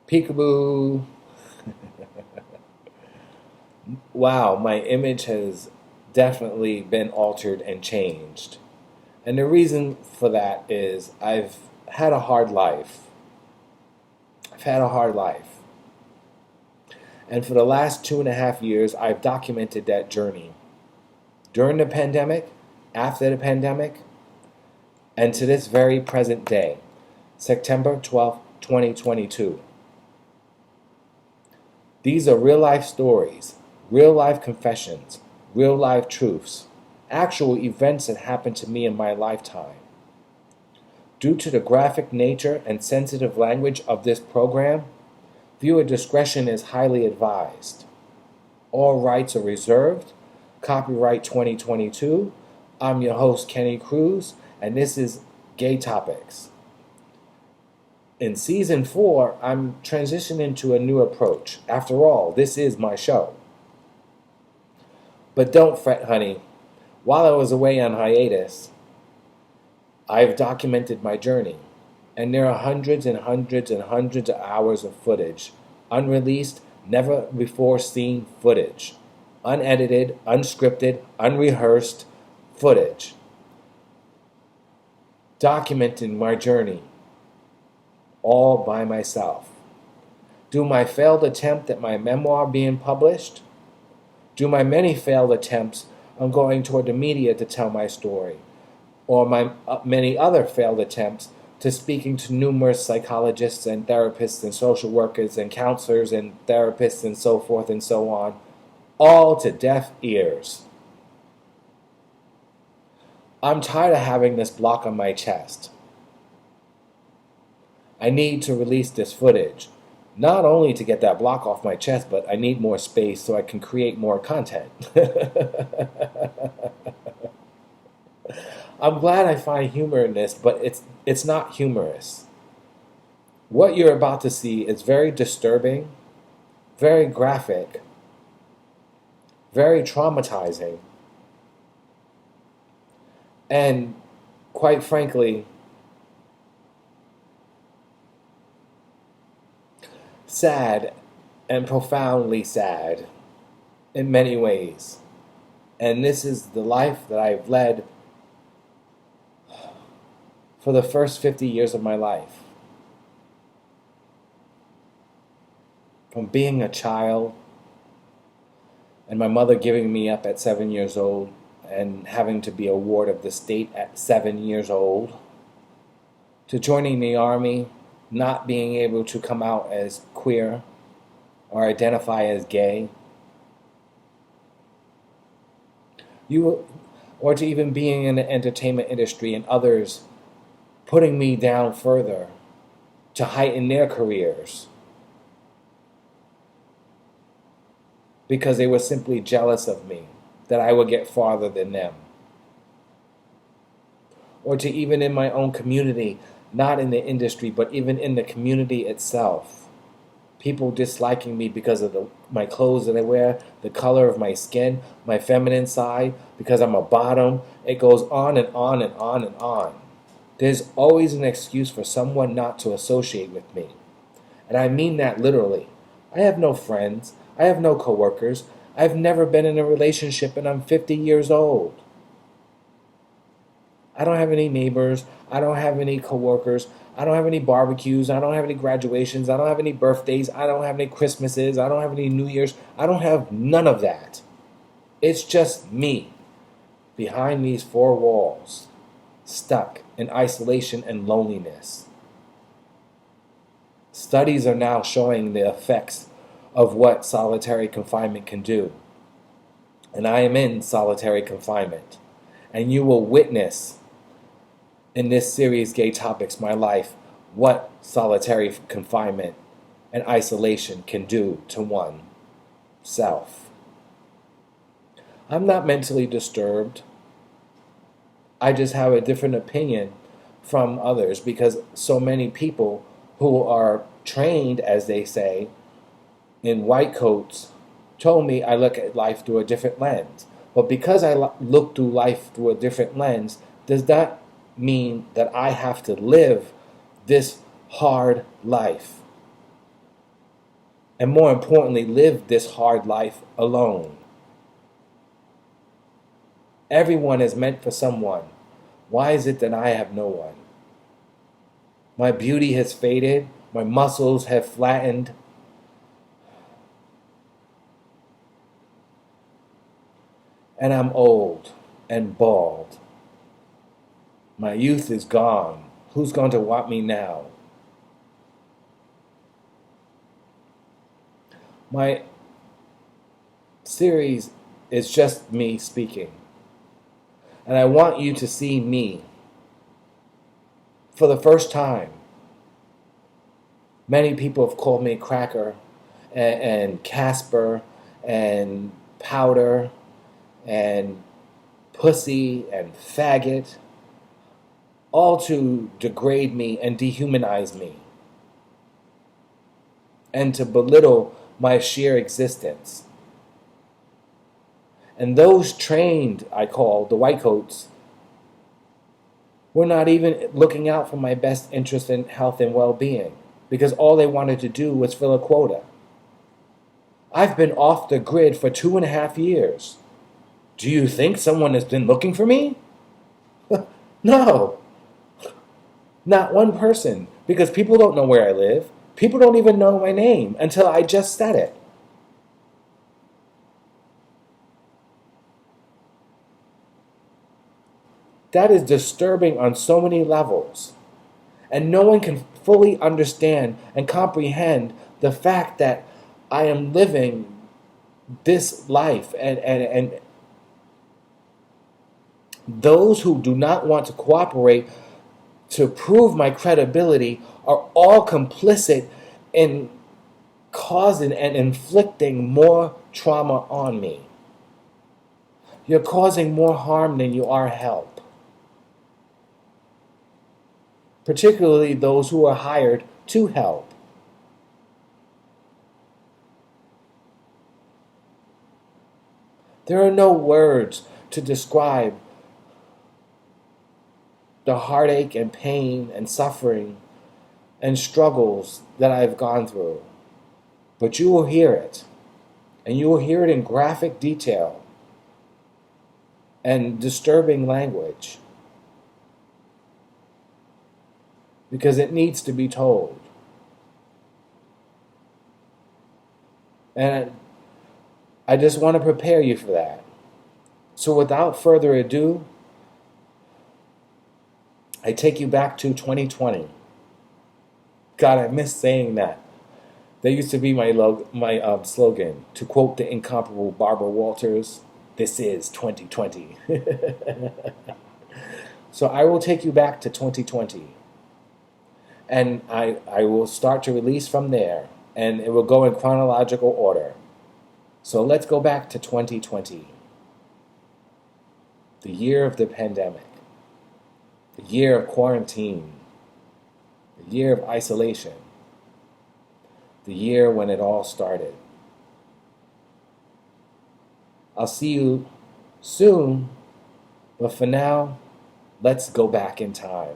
Peekaboo. Wow, my image has definitely been altered and changed. And the reason for that is I've had a hard life. I've had a hard life. And for the last 2.5 years, I've documented that journey. During the pandemic, after the pandemic, and to this very present day, September 12th, 2022. These are real life stories, real life confessions, real life truths, actual events that happened to me in my lifetime. Due to the graphic nature and sensitive language of this program, viewer discretion is highly advised. All rights are reserved. Copyright 2022. I'm your host, Kenny Cruz, and this is GayTopix. In Season 4, I'm transitioning to a new approach. After all, this is my show. But don't fret, honey. While I was away on hiatus, I've documented my journey. And there are hundreds and hundreds and hundreds of hours of footage. Unreleased, never before seen footage. Unedited, unscripted, unrehearsed footage. Documenting my journey. All by myself. Do my failed attempt at my memoir being published? Do my many failed attempts on going toward the media to tell my story? Or my many other failed attempts to speaking to numerous psychologists and therapists and social workers and counselors and therapists and so forth and so on, all to deaf ears. I'm tired of having this block on my chest. I need to release this footage, not only to get that block off my chest, but I need more space so I can create more content. I'm glad I find humor in this, but it's not humorous. What you're about to see is very disturbing, very graphic, very traumatizing, and quite frankly, sad and profoundly sad in many ways. And this is the life that I've led for the first 50 years of my life. From being a child and my mother giving me up at 7 years old and having to be a ward of the state at 7 years old, to joining the army, not being able to come out as queer or identify as gay, or to even being in the entertainment industry and others putting me down further to heighten their careers because they were simply jealous of me, that I would get farther than them. Or to even in my own community, not in the industry, but even in the community itself, people disliking me because of my clothes that I wear, the color of my skin, my feminine side, because I'm a bottom. It goes on and on and on and on. There's always an excuse for someone not to associate with me. And I mean that literally. I have no friends. I have no coworkers. I've never been in a relationship and I'm 50 years old. I don't have any neighbors. I don't have any coworkers. I don't have any barbecues. I don't have any graduations. I don't have any birthdays. I don't have any Christmases. I don't have any New Year's. I don't have none of that. It's just me behind these four walls, stuck in isolation and loneliness. Studies are now showing the effects of what solitary confinement can do. And I am in solitary confinement. And you will witness in this series, GayTopix MyLife, what solitary confinement and isolation can do to one self. I'm not mentally disturbed. I just have a different opinion from others because so many people who are trained, as they say, in white coats told me I look at life through a different lens. But because I look through life through a different lens, does that mean that I have to live this hard life? and more importantly, live this hard life alone. Everyone is meant for someone. Why is it that I have no one? My beauty has faded. My muscles have flattened. And I'm old and bald. My youth is gone. Who's going to want me now? My series is just me speaking. And I want you to see me for the first time. Many people have called me Cracker and Casper and Powder and Pussy and Faggot, all to degrade me and dehumanize me and to belittle my sheer existence. And those trained, I call the white coats, were not even looking out for my best interest in health and well-being, because all they wanted to do was fill a quota. I've been off the grid for 2.5 years. Do you think someone has been looking for me? No. Not one person, because people don't know where I live. People don't even know my name until I just said it. That is disturbing on so many levels. And no one can fully understand and comprehend the fact that I am living this life. And those who do not want to cooperate to prove my credibility are all complicit in causing and inflicting more trauma on me. You're causing more harm than you are help. Particularly those who are hired to help. There are no words to describe the heartache and pain and suffering and struggles that I've gone through. But you will hear it. And you will hear it in graphic detail and disturbing language. Because it needs to be told. And I just want to prepare you for that. So without further ado, I take you back to 2020. God, I miss saying that. That used to be my slogan. To quote the incomparable Barbara Walters, this is 2020. So I will take you back to 2020. And I will start to release from there. And it will go in chronological order. So let's go back to 2020. The year of the pandemic. The year of quarantine. The year of isolation. The year when it all started. I'll see you soon. But for now, let's go back in time.